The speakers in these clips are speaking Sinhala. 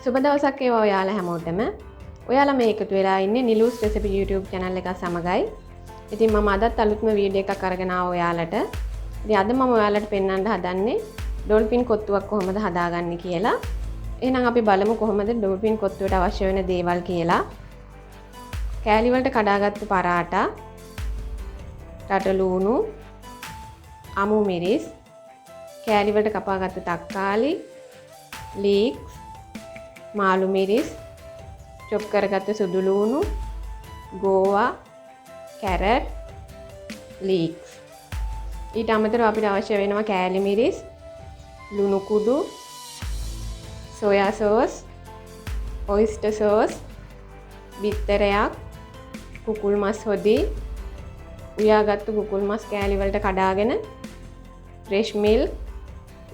සුබ දවසක් වේවා ඔයාලා හැමෝටම. ඔයාලා මේ එකතු වෙලා ඉන්නේ නිලුස් රෙසිපි YouTube channel එක සමගයි. ඉතින් මම අදත් අලුත්ම වීඩියෝ එකක් අරගෙන ආවා ඔයාලට. ඉතින් අද මම ඔයාලට පෙන්වන්න හදන්නේ ඩොල්ෆින් කොත්තුවක් කොහොමද හදාගන්නේ කියලා. එහෙනම් අපි බලමු කොහොමද ඩොල්ෆින් කොත්තුවට අවශ්‍ය වෙන දේවල් කියලා. කෑලි වලට කඩාගත්තු පරාටා, රටලූණු, අමු මිරිස්, කෑලි වලට කපාගත්තු තක්කාලි, ලීක්ස්, මාළු මිරිස්, චොප් කරගත්තු සුදු ලූණු, ගෝවා, කැරට්, ලීක්ස්. ඊට අමතරව අපිට අවශ්‍ය වෙනවා කෑලි මිරිස්, ලුණු කුඩු, සෝයා සෝස්, ඔයිස්ටර් සෝස්, බිත්තරයක්, කුකුල් මස් හොදි, උයාගත්තු කුකුල් මස් කෑලි වලට කඩාගෙන, ෆ්‍රෙෂ් මිල්ක්,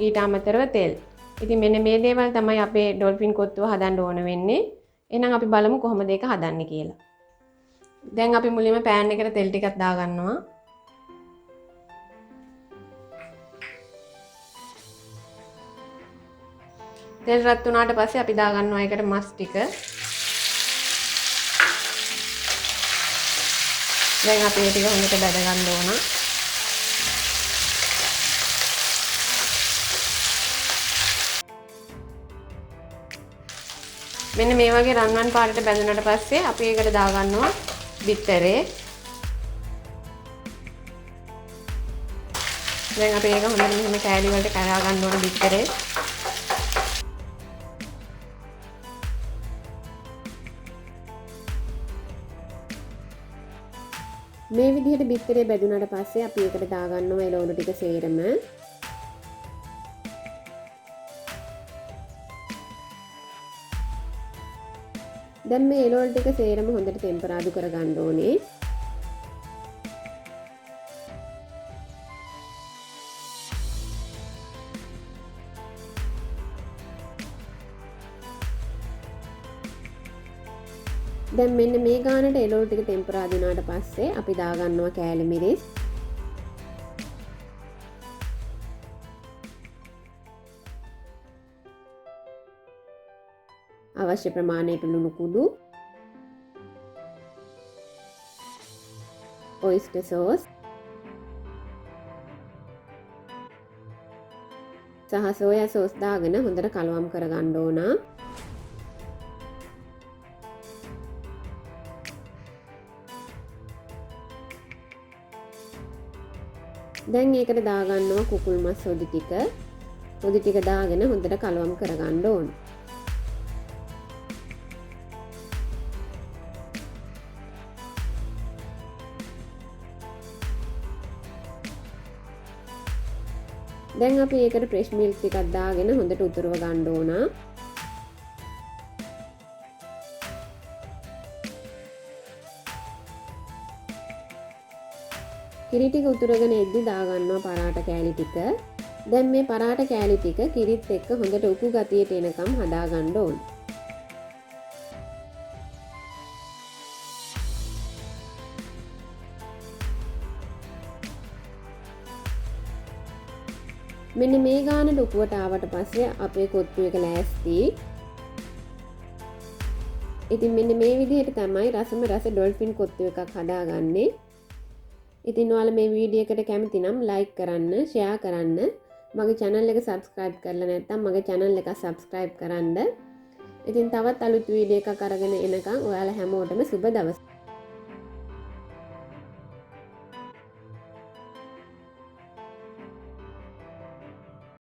ඊට අමතරව තෙල්. ඉතින් මෙන්න මේ දේවල් තමයි අපේ ඩොල්ෆින් කොත්තුව හදන්න ඕන වෙන්නේ. එහෙනම් අපි බලමු කොහොමද ඒක හදන්නේ කියලා. දැන් අපි මුලින්ම පෑන් එකට තෙල් ටිකක් දාගන්නවා. තෙල් රත් වුණාට පස්සේ අපි දාගන්නවා ඒකට මස් ටික. දැන් අපි මේ ටික හොඳට බැද ගන්න ඕන. මෙන්න මේ වගේ රන්වන් පාටට බැඳුනට පස්සේ අපි ඒකට දාගන්නවා බිත්තරේ. දැන් අපි ඒක හොඳට මෙහෙම කෑලි වලට කරා ගන්න ඕන බිත්තරේ. මේ විදිහට බිත්තරේ බැදුනට පස්සේ අපි ඒකට දාගන්නවා එළවලු ටික සේරම. දැන් මේ එළවලු ටික සේරම හොඳට ටෙම්පරාදු කරගන්න ඕනේ. දැන් මෙන්න මේ ගානට එළවලු ටික ටෙම්පරාදු වුණාට පස්සේ අපි දාගන්නවා කෑලි මිරිස්. අවශ්‍ය ප්‍රමාණයට ලුණු කුඩු, ඔයිස්ටර් සෝස් සහ සෝයා සෝස් දාගෙන හොඳට කලවම් කරගන්න ඕන. දැන් ඒකට දාගන්නවා කුකුල් මස් හොදි ටික. හොදි ටික දාගෙන හොඳට කලවම් කරගන්න ඕන. දැන් අපි ඒකට ෆ්‍රෙෂ් මිල්ක් ටිකක් දාගෙන හොඳට උතුරව ගන්න ඕන. කිරි ටික උතුරගෙන එද්දි දාගන්නවා පරාට කෑලි ටික. දැන් මේ පරාට කෑලි ටික කිරිත් එක්ක හොඳට උකු ගතියට එනකම් හදා ගන්න ඕන. මෙන්න මේ ගානට උකුවට ආවට පස්සේ අපේ කොත්තු එක ලෑස්ති. ඉතින් මෙන්න මේ විදිහට තමයි රසම රස ඩොල්ෆින් කොත්තු එකක් හදාගන්නේ. ඉතින් ඔයාලා මේ වීඩියෝ එකට කැමති නම් ලයික් කරන්න, ෂෙයා කරන්න, මගේ channel එක subscribe කරලා නැත්නම් මගේ channel එක subscribe කරන්න. ඉතින් තවත් අලුත් වීඩියෝ එකක් අරගෙන එනකම් ඔයාලා හැමෝටම සුබ දවසක්.